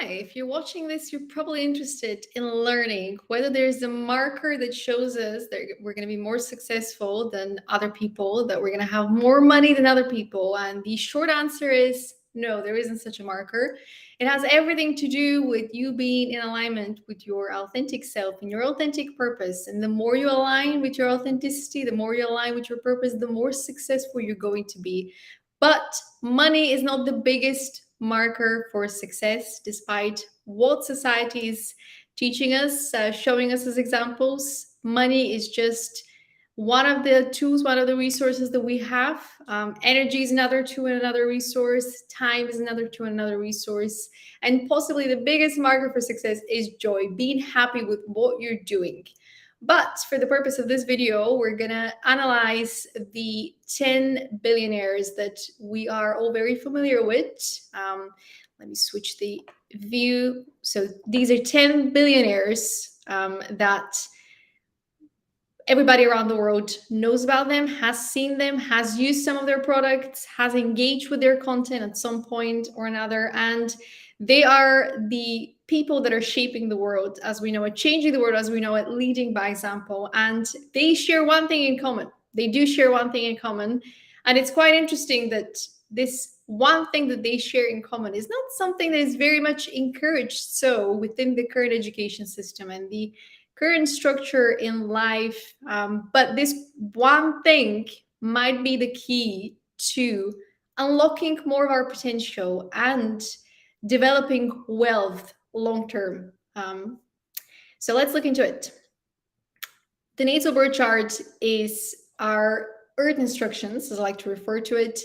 If you're watching this, you're probably interested in learning whether there's a marker that shows us that we're going to be more successful than other people, that we're going to have more money than other people. And the short answer is no, there isn't such a marker. It has everything to do with you being in alignment with your authentic self and your authentic purpose. And the more you align with your authenticity, the more you align with your purpose, the more successful you're going to be. But money is not the biggest marker for success, despite what society is teaching us, showing us as examples. Money is just one of the tools, one of the resources that we have. Energy is another tool and another resource. Time is another tool and another resource. And possibly the biggest marker for success is joy, being happy with what you're doing. But for the purpose of this video, we're going to analyze the 10 billionaires that we are all very familiar with. Let me switch the view. So these are 10 billionaires that everybody around the world knows about them, has seen them, has used some of their products, has engaged with their content at some point or another. And they are the people that are shaping the world as we know it, changing the world as we know it, leading by example. And they share one thing in common. They do share one thing in common. And it's quite interesting that this one thing that they share in common is not something that is very much encouraged so within the current education system and the current structure in life. But this one thing might be the key to unlocking more of our potential and developing wealth long term. So let's look into it. The natal birth chart is our earth instructions, as I like to refer to it,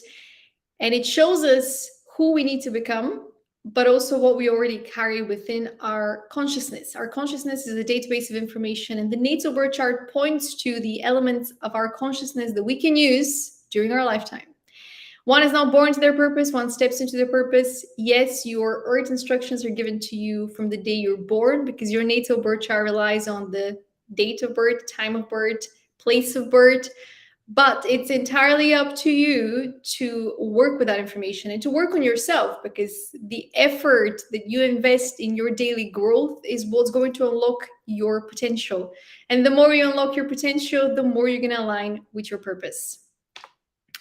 and it shows us who we need to become, but also what we already carry within our consciousness. Our consciousness is a database of information, and the natal birth chart points to the elements of our consciousness that we can use during our lifetime. One is not born to their purpose, one steps into their purpose. Yes, your earth instructions are given to you from the day you're born, because your natal birth chart relies on the date of birth, time of birth, place of birth. But it's entirely up to you to work with that information and to work on yourself, because the effort that you invest in your daily growth is what's going to unlock your potential. And the more you unlock your potential, the more you're going to align with your purpose.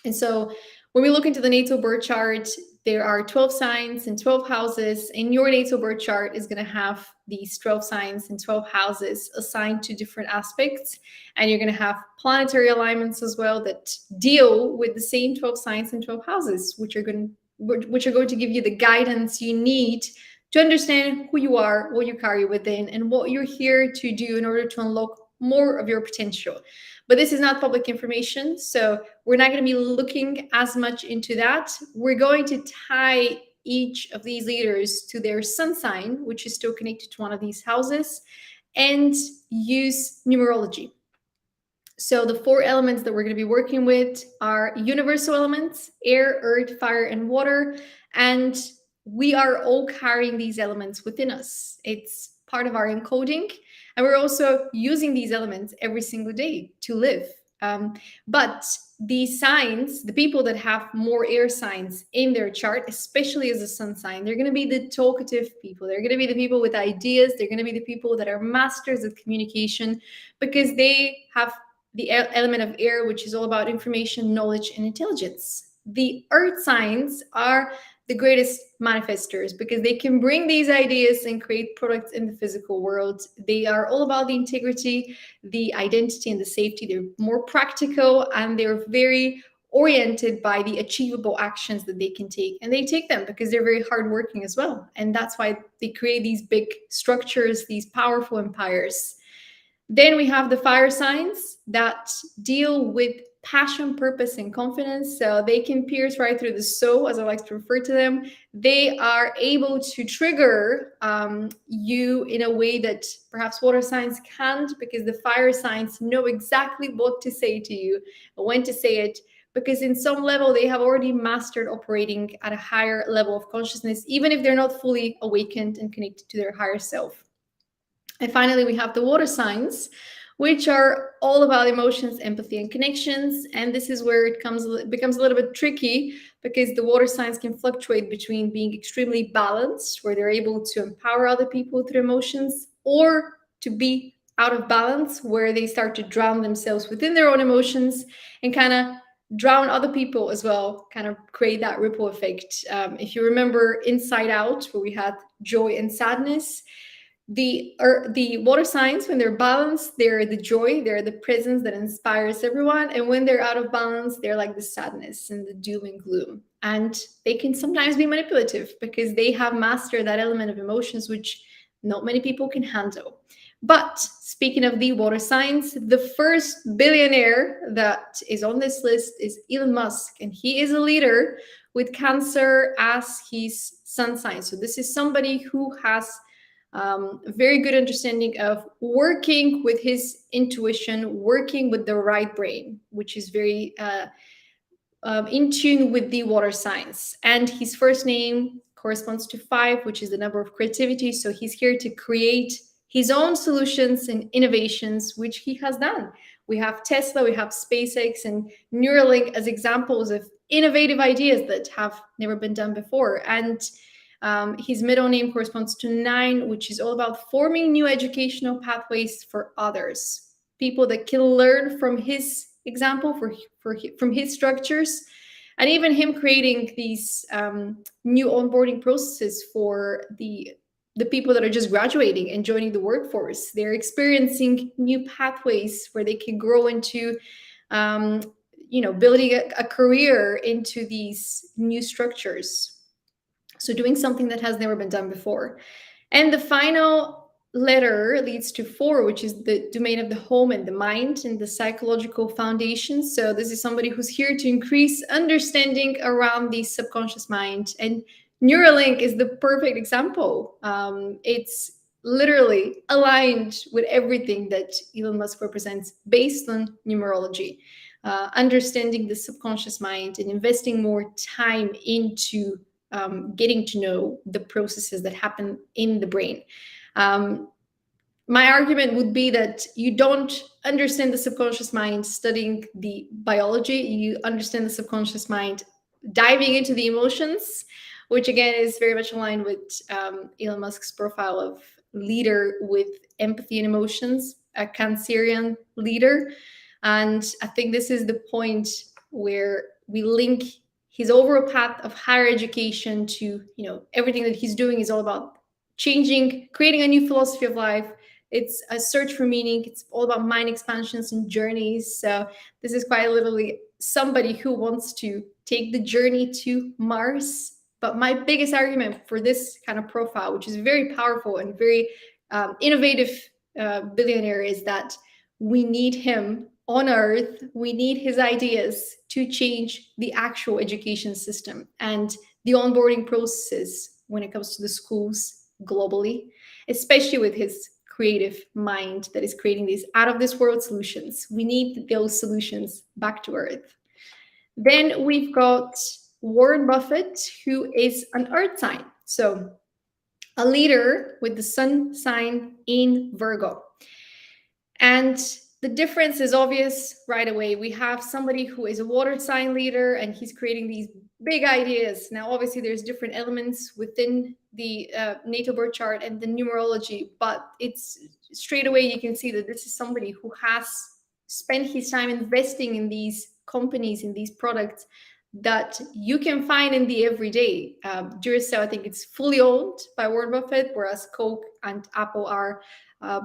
And so when we look into the natal birth chart, there are 12 signs and 12 houses, and your natal birth chart is going to have these 12 signs and 12 houses assigned to different aspects. And you're going to have planetary alignments as well that deal with the same 12 signs and 12 houses, which are going to give you the guidance you need to understand who you are, what you carry within, and what you're here to do in order to unlock more of your potential. But this is not public information, so we're not going to be looking as much into that. We're going to tie each of these leaders to their sun sign, which is still connected to one of these houses, and use numerology. So the 4 elements that we're going to be working with are universal elements: air, earth, fire, and water. And we are all carrying these elements within us. It's part of our encoding. And we're also using these elements every single day to live. But these signs, the people that have more air signs in their chart, especially as a sun sign, they're going to be the talkative people. They're going to be the people with ideas. They're going to be the people that are masters of communication, because they have the element of air, which is all about information, knowledge, and intelligence. The earth signs are the greatest manifestors, because they can bring these ideas and create products in the physical world. They are all about the integrity, the identity, and the safety. They're more practical, and they're very oriented by the achievable actions that they can take. And they take them because they're very hardworking as well. And that's why they create these big structures, these powerful empires. Then we have the fire signs that deal with passion, purpose, and confidence. So they can pierce right through the soul, as I like to refer to them. They are able to trigger you in a way that perhaps water signs can't, because the fire signs know exactly what to say to you, when to say it, because in some level they have already mastered operating at a higher level of consciousness, even if they're not fully awakened and connected to their higher self. And finally, we have the water signs, which are all about emotions, empathy, and connections. And this is where it becomes a little bit tricky, because the water signs can fluctuate between being extremely balanced, where they're able to empower other people through emotions, or to be out of balance, where they start to drown themselves within their own emotions and kind of drown other people as well, kind of create that ripple effect. If you remember Inside Out, where we had joy and sadness, the water signs, when they're balanced, they're the joy, they're the presence that inspires everyone, and when they're out of balance, they're like the sadness and the doom and gloom. And they can sometimes be manipulative, because they have mastered that element of emotions, which not many people can handle. But speaking of the water signs, the first billionaire that is on this list is Elon Musk, and he is a leader with Cancer as his sun sign. So this is somebody who has a very good understanding of working with his intuition, working with the right brain, which is very in tune with the water signs. And his first name corresponds to 5, which is the number of creativity. So he's here to create his own solutions and innovations, which he has done. We have Tesla, we have SpaceX, and Neuralink as examples of innovative ideas that have never been done before. And his middle name corresponds to 9, which is all about forming new educational pathways for others, people that can learn from his example, from his structures, and even him creating these new onboarding processes for the people that are just graduating and joining the workforce. They're experiencing new pathways where they can grow into building a career into these new structures. So doing something that has never been done before. And the final letter leads to 4, which is the domain of the home and the mind and the psychological foundation. So this is somebody who's here to increase understanding around the subconscious mind. And Neuralink is the perfect example. It's literally aligned with everything that Elon Musk represents based on numerology. Understanding the subconscious mind and investing more time into getting to know the processes that happen in the brain. My argument would be that you don't understand the subconscious mind studying the biology. You understand the subconscious mind diving into the emotions, which again is very much aligned with Elon Musk's profile of leader with empathy and emotions, a Cancerian leader. And I think this is the point where we link his overall path of higher education to, everything that he's doing is all about changing, creating a new philosophy of life. It's a search for meaning. It's all about mind expansions and journeys. So this is quite literally somebody who wants to take the journey to Mars. But my biggest argument for this kind of profile, which is very powerful and very innovative billionaire, is that we need him on Earth. We need his ideas to change the actual education system and the onboarding processes when it comes to the schools globally, especially with his creative mind that is creating these out of this world solutions. We need those solutions back to Earth. Then we've got Warren Buffett, who is an Earth sign. So a leader with the sun sign in Virgo. And the difference is obvious right away. We have somebody who is a water sign leader, and he's creating these big ideas. Now, obviously, there's different elements within the natal birth chart and the numerology, but it's straight away you can see that this is somebody who has spent his time investing in these companies, in these products that you can find in the everyday. Duracell, I think it's fully owned by Warren Buffett, whereas Coke and Apple are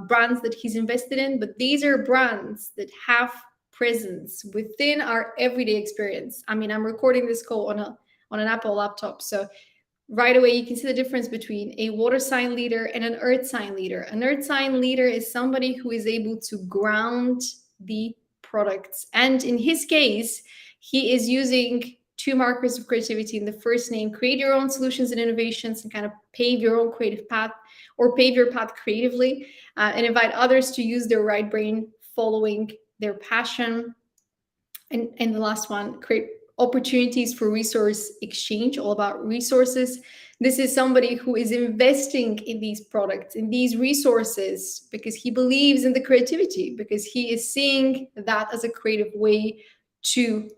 brands that he's invested in. But these are brands that have presence within our everyday experience. I mean, I'm recording this call on an Apple laptop, so right away you can see the difference between a water sign leader and an earth sign leader. An earth sign leader is somebody who is able to ground the products, and in his case, he is using 2 markers of creativity in the first name. Create your own solutions and innovations and kind of pave your own creative path, or pave your path creatively, and invite others to use their right brain following their passion. And the last one, create opportunities for resource exchange, all about resources. This is somebody who is investing in these products, in these resources, because he believes in the creativity, because he is seeing that as a creative way to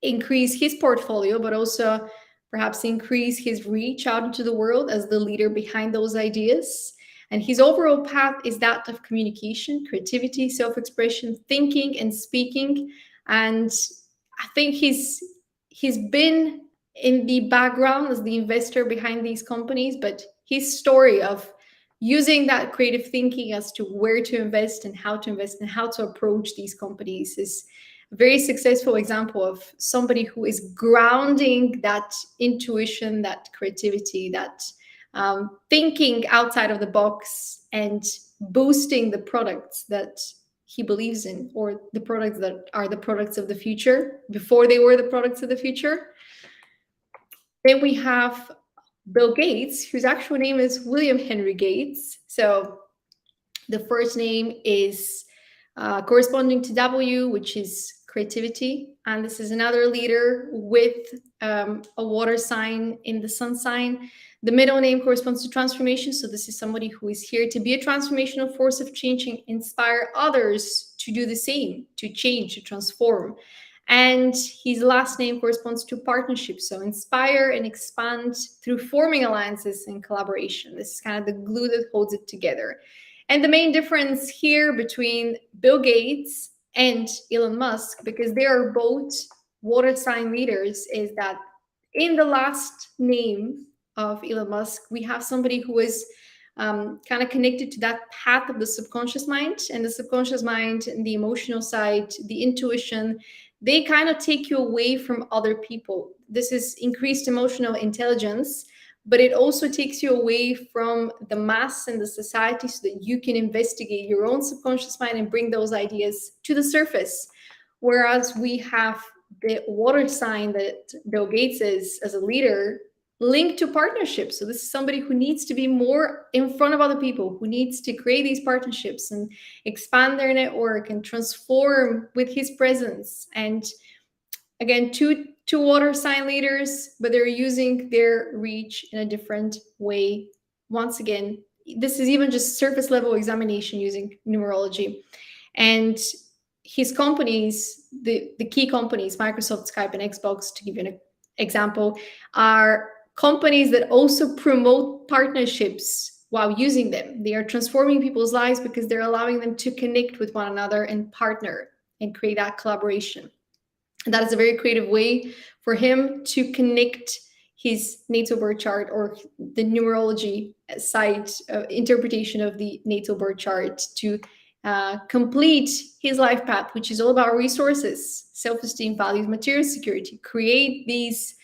increase his portfolio, but also perhaps increase his reach out into the world as the leader behind those ideas. And his overall path is that of communication, creativity, self-expression, thinking, and speaking. And I think he's been in the background as the investor behind these companies, but his story of using that creative thinking as to where to invest and how to approach these companies is a very successful example of somebody who is grounding that intuition, that creativity, that thinking outside of the box, and boosting the products that he believes in, or the products that are the products of the future before they were the products of the future. Then we have Bill Gates, whose actual name is William Henry Gates. So the first name is corresponding to W, which is creativity. And this is another leader with a water sign in the sun sign. The middle name corresponds to transformation. So this is somebody who is here to be a transformational force of change and inspire others to do the same, to change, to transform. And his last name corresponds to partnership. So inspire and expand through forming alliances and collaboration. This is kind of the glue that holds it together. And the main difference here between Bill Gates and Elon Musk, because they are both water sign leaders, is that in the last name of Elon Musk, we have somebody who is kind of connected to that path of the subconscious mind. And the subconscious mind and the emotional side, the intuition, they kind of take you away from other people. This is increased emotional intelligence, but it also takes you away from the mass and the society so that you can investigate your own subconscious mind and bring those ideas to the surface. Whereas we have the water sign that Bill Gates is as a leader linked to partnerships. So this is somebody who needs to be more in front of other people, who needs to create these partnerships and expand their network and transform with his presence. And again, two water sign leaders, but they're using their reach in a different way. Once again, this is even just surface level examination using numerology. And his companies, the key companies, Microsoft, Skype, and Xbox, to give you an example, are companies that also promote partnerships while using them. They are transforming people's lives because they're allowing them to connect with one another and partner and create that collaboration. And that is a very creative way for him to connect his natal birth chart, or the numerology side interpretation of the natal birth chart, to complete his life path, which is all about resources, self-esteem, values, material security. Create these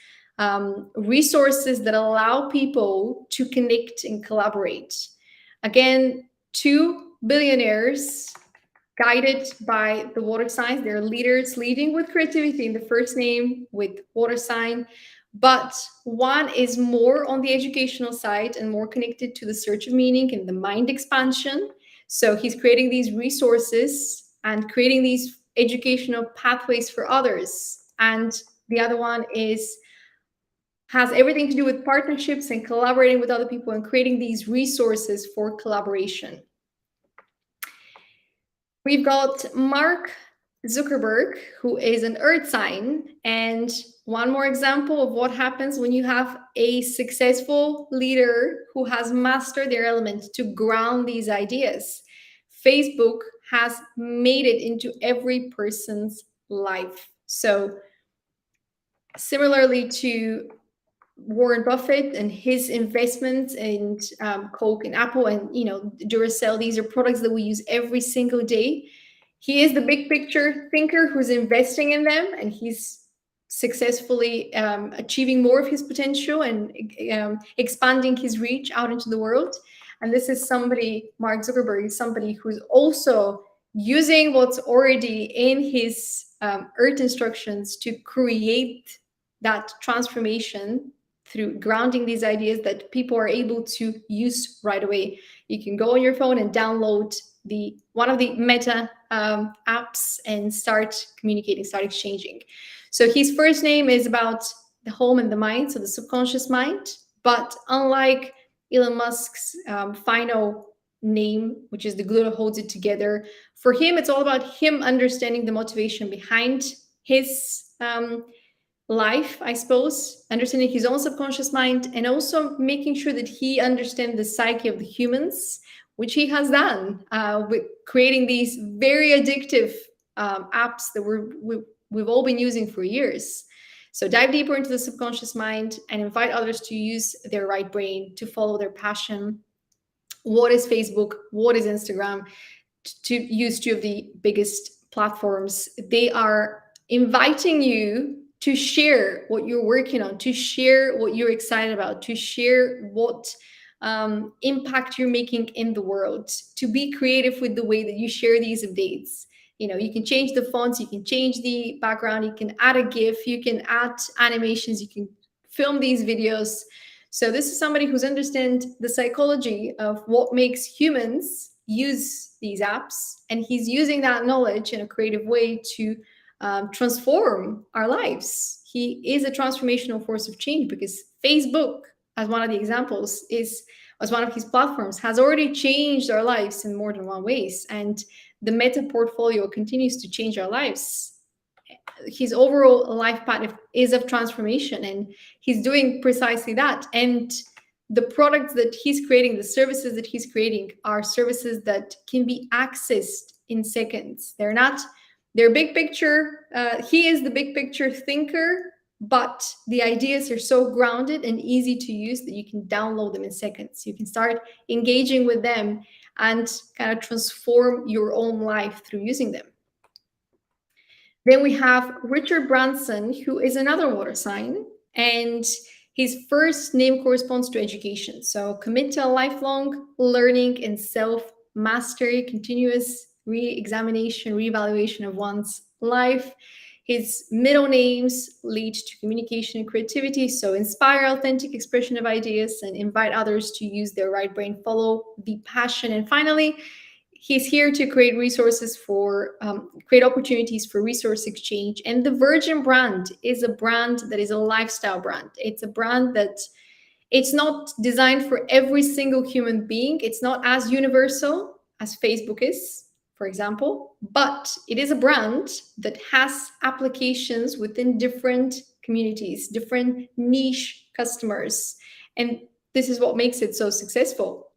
resources that allow people to connect and collaborate. Again, 2 billionaires guided by the water signs. They're leaders leading with creativity in the first name with water sign, but one is more on the educational side and more connected to the search of meaning and the mind expansion. So he's creating these resources and creating these educational pathways for others. And the other one has everything to do with partnerships and collaborating with other people and creating these resources for collaboration. We've got Mark Zuckerberg, who is an earth sign. And one more example of what happens when you have a successful leader who has mastered their element to ground these ideas. Facebook has made it into every person's life. So similarly to Warren Buffett and his investments in Coke and Apple and Duracell, these are products that we use every single day. He is the big picture thinker who's investing in them, and he's successfully achieving more of his potential and expanding his reach out into the world. And this is somebody, Mark Zuckerberg, is somebody who's also using what's already in his earth instructions to create that transformation through grounding these ideas that people are able to use right away. You can go on your phone and download one of the Meta apps and start communicating, start exchanging. So his first name is about the home and the mind, so the subconscious mind. But unlike Elon Musk's final name, which is the glue that holds it together, for him, it's all about him understanding the motivation behind his life, I suppose, understanding his own subconscious mind, and also making sure that he understands the psyche of the humans, which he has done with creating these very addictive apps that we've all been using for years. So dive deeper into the subconscious mind and invite others to use their right brain to follow their passion. What is Facebook? What is Instagram? To use two of the biggest platforms, they are inviting you to share what you're working on, to share what you're excited about, to share what impact you're making in the world, to be creative with the way that you share these updates. You can change the fonts, you can change the background, you can add a GIF, you can add animations, you can film these videos. So this is somebody who's understand the psychology of what makes humans use these apps, and he's using that knowledge in a creative way to transform our lives. He is a transformational force of change, because Facebook, as one of the examples, as one of his platforms, has already changed our lives in more than one ways, and the Meta portfolio continues to change our lives. His overall life path is of transformation, and he's doing precisely that. And the products that he's creating, the services that he's creating, are services that can be accessed in seconds. They're big picture. He is the big picture thinker, but the ideas are so grounded and easy to use that you can download them in seconds. You can start engaging with them and kind of transform your own life through using them. Then we have Richard Branson, who is another water sign, and his first name corresponds to education. So commit to a lifelong learning and self-mastery, continuous re-examination, re-evaluation of one's life. His middle names lead to communication and creativity. So inspire authentic expression of ideas and invite others to use their right brain, follow the passion. And finally, he's here to create resources create opportunities for resource exchange. And the Virgin brand is a brand that is a lifestyle brand. It's a brand that it's not designed for every single human being. It's not as universal as Facebook is, for example, but it is a brand that has applications within different communities, different niche customers. And this is what makes it so successful.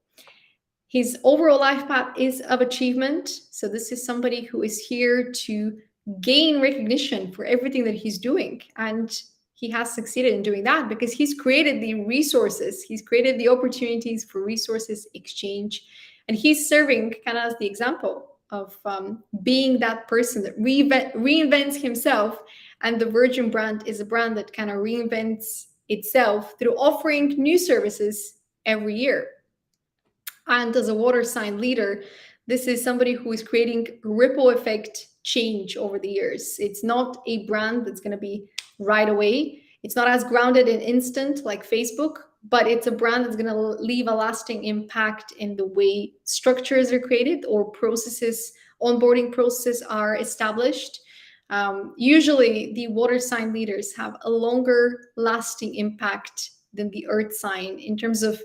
His overall life path is of achievement. So this is somebody who is here to gain recognition for everything that he's doing. And he has succeeded in doing that because he's created the resources. He's created the opportunities for resources exchange. And he's serving kind of as the example of being that person that reinvents himself. And the Virgin brand is a brand that kind of reinvents itself through offering new services every year. And as a water sign leader, this is somebody who is creating ripple effect change over the years. It's not a brand that's going to be right away. It's not as grounded and instant like Facebook, but it's a brand that's going to leave a lasting impact in the way structures are created or processes, onboarding processes are established. Usually the water sign leaders have a longer lasting impact than the earth sign in terms of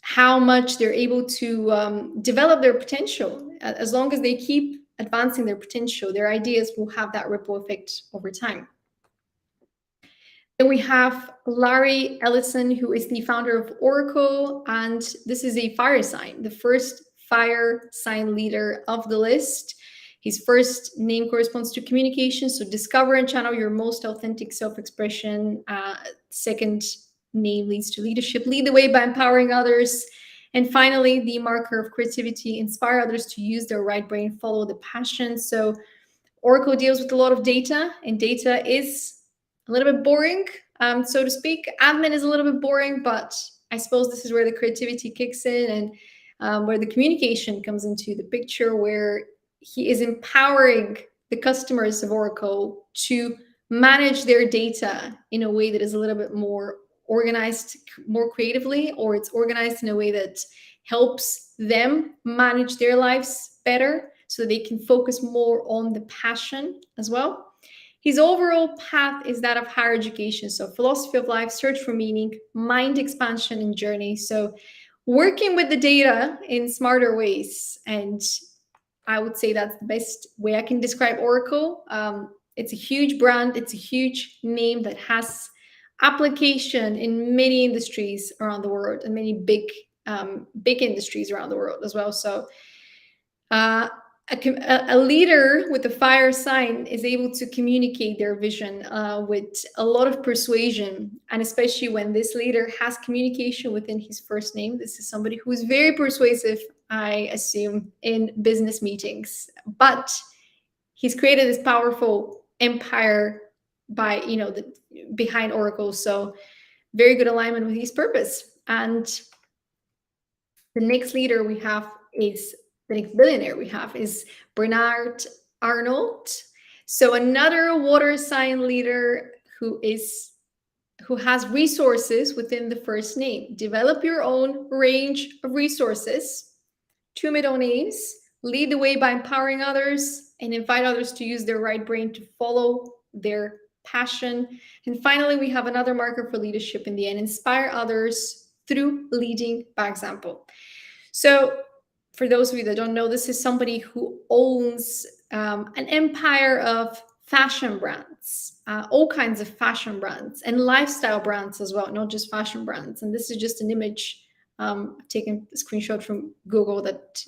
how much they're able to develop their potential. As long as they keep advancing their potential, their ideas will have that ripple effect over time. Then we have Larry Ellison, who is the founder of Oracle, and this is a fire sign, the first fire sign leader of the list. His first name corresponds to communication, so discover and channel your most authentic self-expression. Second name leads to leadership, lead the way by empowering others. And finally, the marker of creativity, inspire others to use their right brain, follow the passion. So Oracle deals with a lot of data, and data is a little bit boring, so to speak. Admin is a little bit boring, but I suppose this is where the creativity kicks in and where the communication comes into the picture, where he is empowering the customers of Oracle to manage their data in a way that is a little bit more organized, more creatively, or it's organized in a way that helps them manage their lives better so they can focus more on the passion as well. His overall path is that of higher education. So philosophy of life, search for meaning, mind expansion and journey. So working with the data in smarter ways. And I would say that's the best way I can describe Oracle. It's a huge brand. It's a huge name that has application in many industries around the world and many big industries around the world as well. So a leader with a fire sign is able to communicate their vision with a lot of persuasion, and especially when this leader has communication within his first name. This is somebody who is very persuasive, I assume, in business meetings, but he's created this powerful empire by, behind Oracle. So very good alignment with his purpose. And the next leader we have is the next billionaire we have is Bernard Arnault. So another water sign leader who has resources within the first name. Develop your own range of resources, 2 middle names, lead the way by empowering others, and invite others to use their right brain to follow their passion. And finally, we have another marker for leadership in the end: inspire others through leading by example. So for those of you that don't know, this is somebody who owns an empire of fashion brands, all kinds of fashion brands and lifestyle brands as well, not just fashion brands. And this is just an image I've taken a screenshot from Google that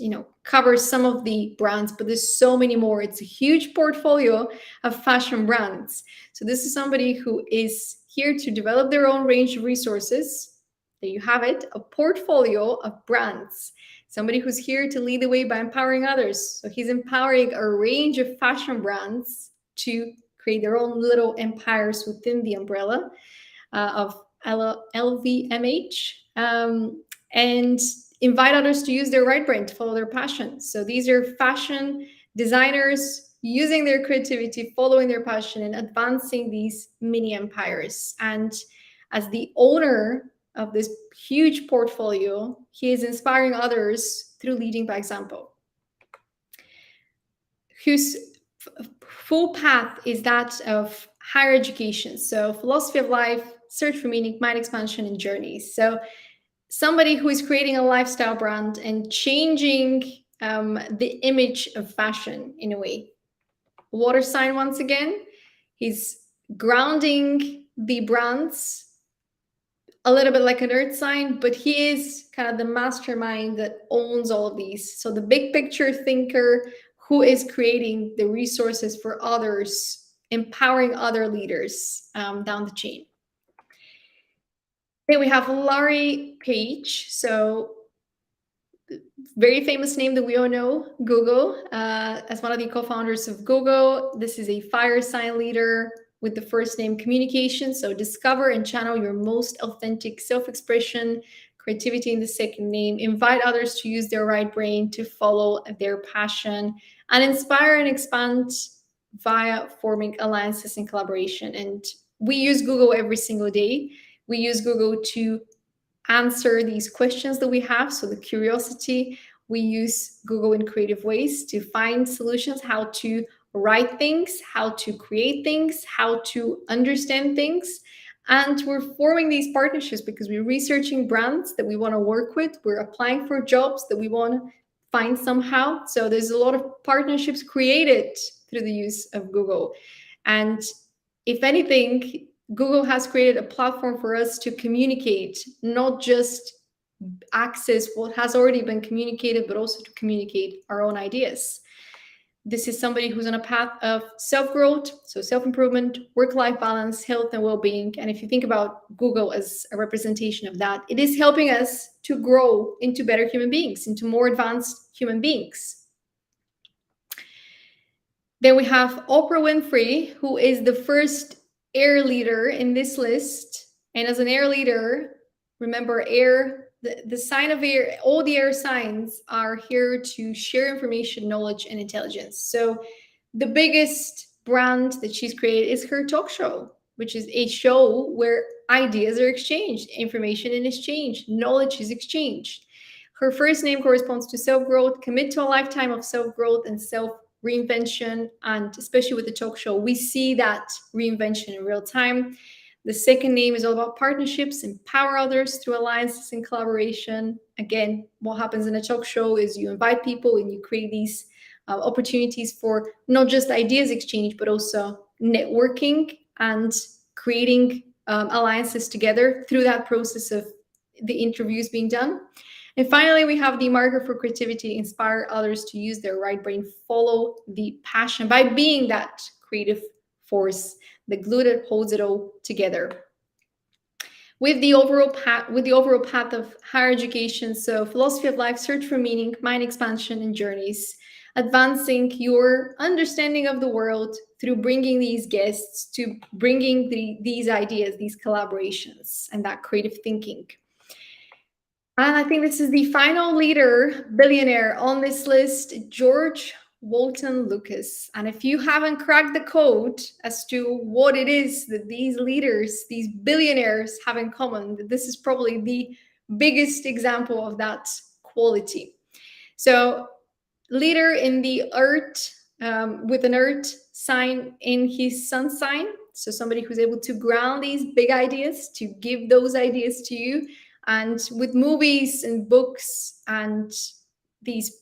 covers some of the brands, but there's so many more. It's a huge portfolio of fashion brands. So this is somebody who is here to develop their own range of resources. There you have it, a portfolio of brands. Somebody who's here to lead the way by empowering others. So he's empowering a range of fashion brands to create their own little empires within the umbrella of LVMH, and invite others to use their right brain to follow their passion. So these are fashion designers using their creativity, following their passion, and advancing these mini empires. And as the owner of this huge portfolio, he is inspiring others through leading by example. Whose full path is that of higher education. So philosophy of life, search for meaning, mind expansion, and journeys. So somebody who is creating a lifestyle brand and changing the image of fashion in a way. Water sign once again. He's grounding the brands a little bit like an earth sign, but he is kind of the mastermind that owns all of these. So the big picture thinker who is creating the resources for others, empowering other leaders down the chain. Then we have Larry Page. So very famous name that we all know, Google, as one of the co-founders of Google. This is a fire sign leader with the first name communication. So discover and channel your most authentic self-expression, creativity in the second name, invite others to use their right brain to follow their passion, and inspire and expand via forming alliances and collaboration. And we use Google every single day. We use Google to answer these questions that we have. So the curiosity, we use Google in creative ways to find solutions, how to write things, how to create things, how to understand things. And we're forming these partnerships because we're researching brands that we want to work with. We're applying for jobs that we want to find somehow. So there's a lot of partnerships created through the use of Google. And if anything, Google has created a platform for us to communicate, not just access what has already been communicated, but also to communicate our own ideas. This is somebody who's on a path of self-growth, so self-improvement, work-life balance, health, and well-being. And if you think about Google as a representation of that, it is helping us to grow into better human beings, into more advanced human beings. Then we have Oprah Winfrey, who is the first air leader in this list. And as an air leader, remember air, the sign of air, all the air signs are here to share information, knowledge, and intelligence. So the biggest brand that she's created is her talk show, which is a show where ideas are exchanged, information is exchanged, knowledge is exchanged. Her first name corresponds to self-growth, commit to a lifetime of self-growth and reinvention, and especially with the talk show, we see that reinvention in real time. The second name is all about partnerships, empower others through alliances and collaboration. Again, what happens in a talk show is you invite people and you create these opportunities for not just ideas exchange, but also networking and creating alliances together through that process of the interviews being done. And finally, we have the marker for creativity, inspire others to use their right brain, follow the passion by being that creative force, the glue that holds it all together. With the overall path of higher education, so philosophy of life, search for meaning, mind expansion, and journeys, advancing your understanding of the world through bringing these guests to bringing these ideas, these collaborations, and that creative thinking. And I think this is the final leader, billionaire on this list, George Walton Lucas. And if you haven't cracked the code as to what it is that these leaders, these billionaires have in common, this is probably the biggest example of that quality. So, leader in the earth, with an earth sign in his sun sign. So somebody who's able to ground these big ideas, to give those ideas to you. And with movies and books and these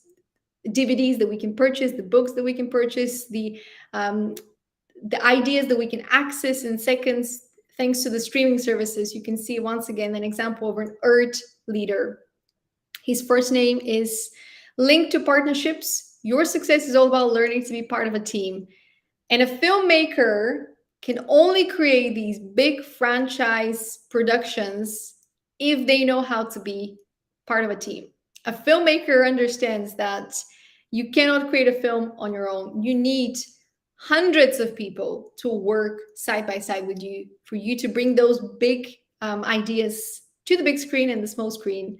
DVDs that we can purchase, the books that we can purchase, the ideas that we can access in seconds, thanks to the streaming services, you can see once again an example of an earth leader. His first name is linked to partnerships. Your success is all about learning to be part of a team. And a filmmaker can only create these big franchise productions if they know how to be part of a team. A filmmaker understands that you cannot create a film on your own. You need hundreds of people to work side by side with you for you to bring those big ideas to the big screen and the small screen.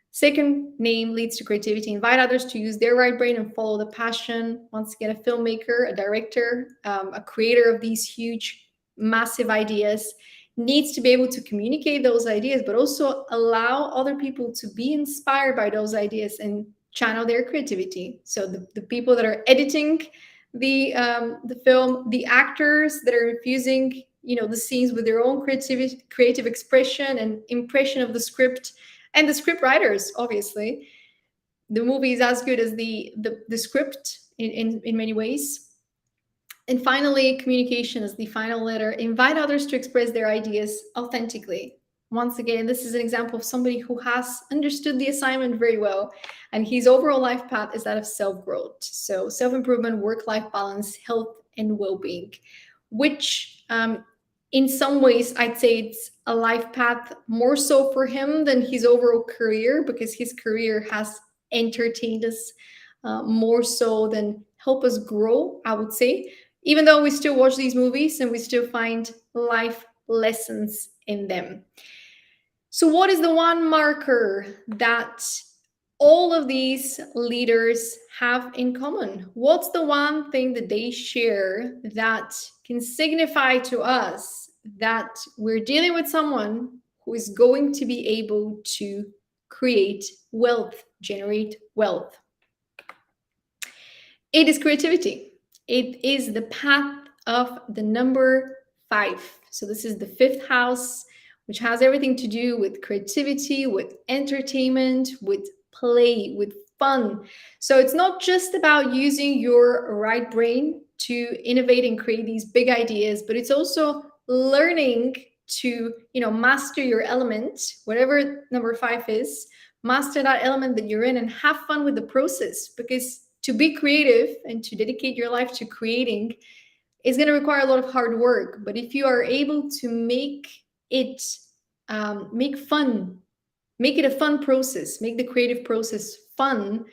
Second name leads to creativity. Invite others to use their right brain and follow the passion. Once again, a filmmaker, a director, a creator of these huge, massive ideas needs to be able to communicate those ideas, but also allow other people to be inspired by those ideas and channel their creativity. So the people that are editing the film, the actors that are infusing, the scenes with their own creative expression and impression of the script, and the script writers, obviously. The movie is as good as the script in many ways. And finally, communication is the final letter. Invite others to express their ideas authentically. Once again, this is an example of somebody who has understood the assignment very well, and his overall life path is that of self-growth. So self-improvement, work-life balance, health, and well-being, which in some ways, I'd say it's a life path more so for him than his overall career, because his career has entertained us more so than help us grow, I would say, even though we still watch these movies and we still find life lessons in them. So what is the one marker that all of these leaders have in common? What's the one thing that they share that can signify to us that we're dealing with someone who is going to be able to create wealth, generate wealth? It is creativity. It is the path of the number 5. So this is the 5th house, which has everything to do with creativity, with entertainment, with play, with fun. So it's not just about using your right brain to innovate and create these big ideas, but it's also learning to, master your element, whatever number 5 is, master that element that you're in and have fun with the process. Because to be creative and to dedicate your life to creating is going to require a lot of hard work. But if you are able to make it make it a fun process, make the creative process fun,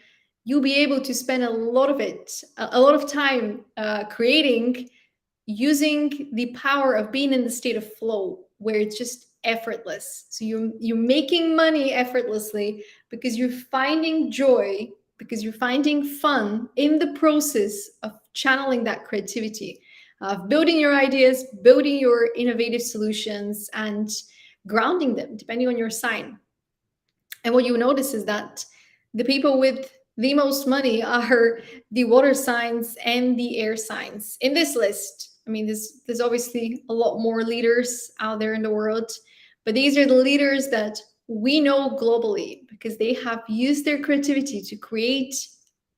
you'll be able to spend a lot of time creating, using the power of being in the state of flow, where it's just effortless. So you're making money effortlessly because you're finding joy, because you're finding fun in the process of channeling that creativity, of building your ideas, building your innovative solutions, and grounding them depending on your sign. And what you notice is that the people with the most money are the water signs and the air signs in this list. I mean, there's obviously a lot more leaders out there in the world, but these are the leaders that we know globally because they have used their creativity to create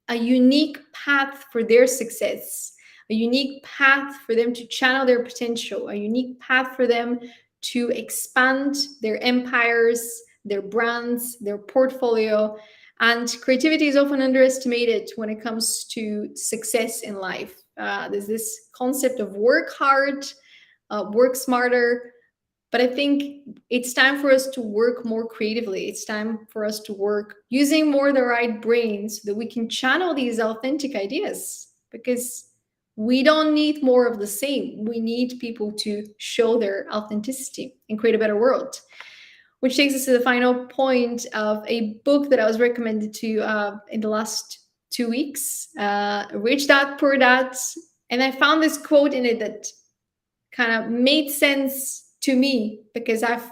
a unique path for their success, a unique path for them to channel their potential, a unique path for them to expand their empires, their brands, their portfolio. And creativity is often underestimated when it comes to success in life. There's this concept of work hard, work smarter, but I think it's time for us to work more creatively. It's time for us to work using more the right brain so that we can channel these authentic ideas, because we don't need more of the same. We need people to show their authenticity and create a better world. Which takes us to the final point of a book that I was recommended to in the last 2 weeks, Rich Dad Poor Dad. And I found this quote in it that kind of made sense to me, because I've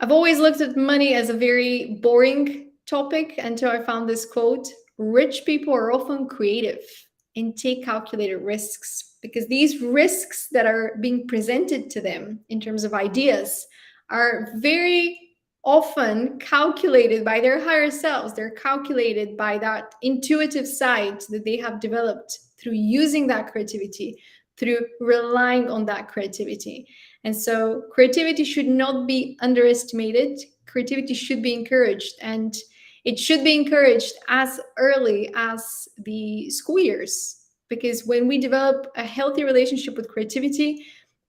always looked at money as a very boring topic until I found this quote. Rich people are often creative and take calculated risks, because these risks that are being presented to them in terms of ideas are very often calculated by their higher selves. They're calculated by that intuitive side that they have developed through using that creativity, through relying on that creativity. And so creativity should not be underestimated. Creativity should be encouraged, and it should be encouraged as early as the school years, because when we develop a healthy relationship with creativity,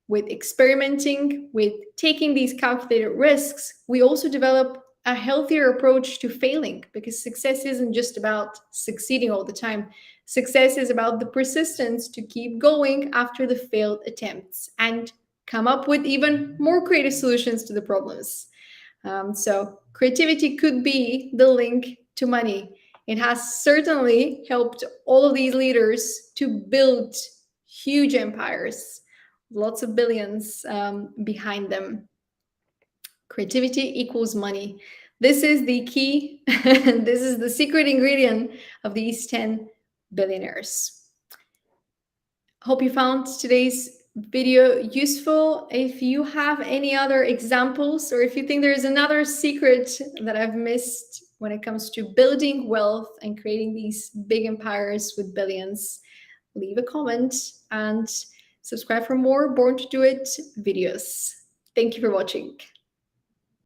with experimenting, with taking these calculated risks, we also develop a healthier approach to failing, because success isn't just about succeeding all the time. Success is about the persistence to keep going after the failed attempts and come up with even more creative solutions to the problems. So creativity could be the link to money. It has certainly helped all of these leaders to build huge empires, lots of billions behind them. Creativity equals money. This is the key, this is the secret ingredient of these 10 billionaires. Hope you found today's video useful. If you have any other examples, or if you think there's another secret that I've missed when it comes to building wealth and creating these big empires with billions, leave a comment and subscribe for more Born to Do It videos. Thank you for watching.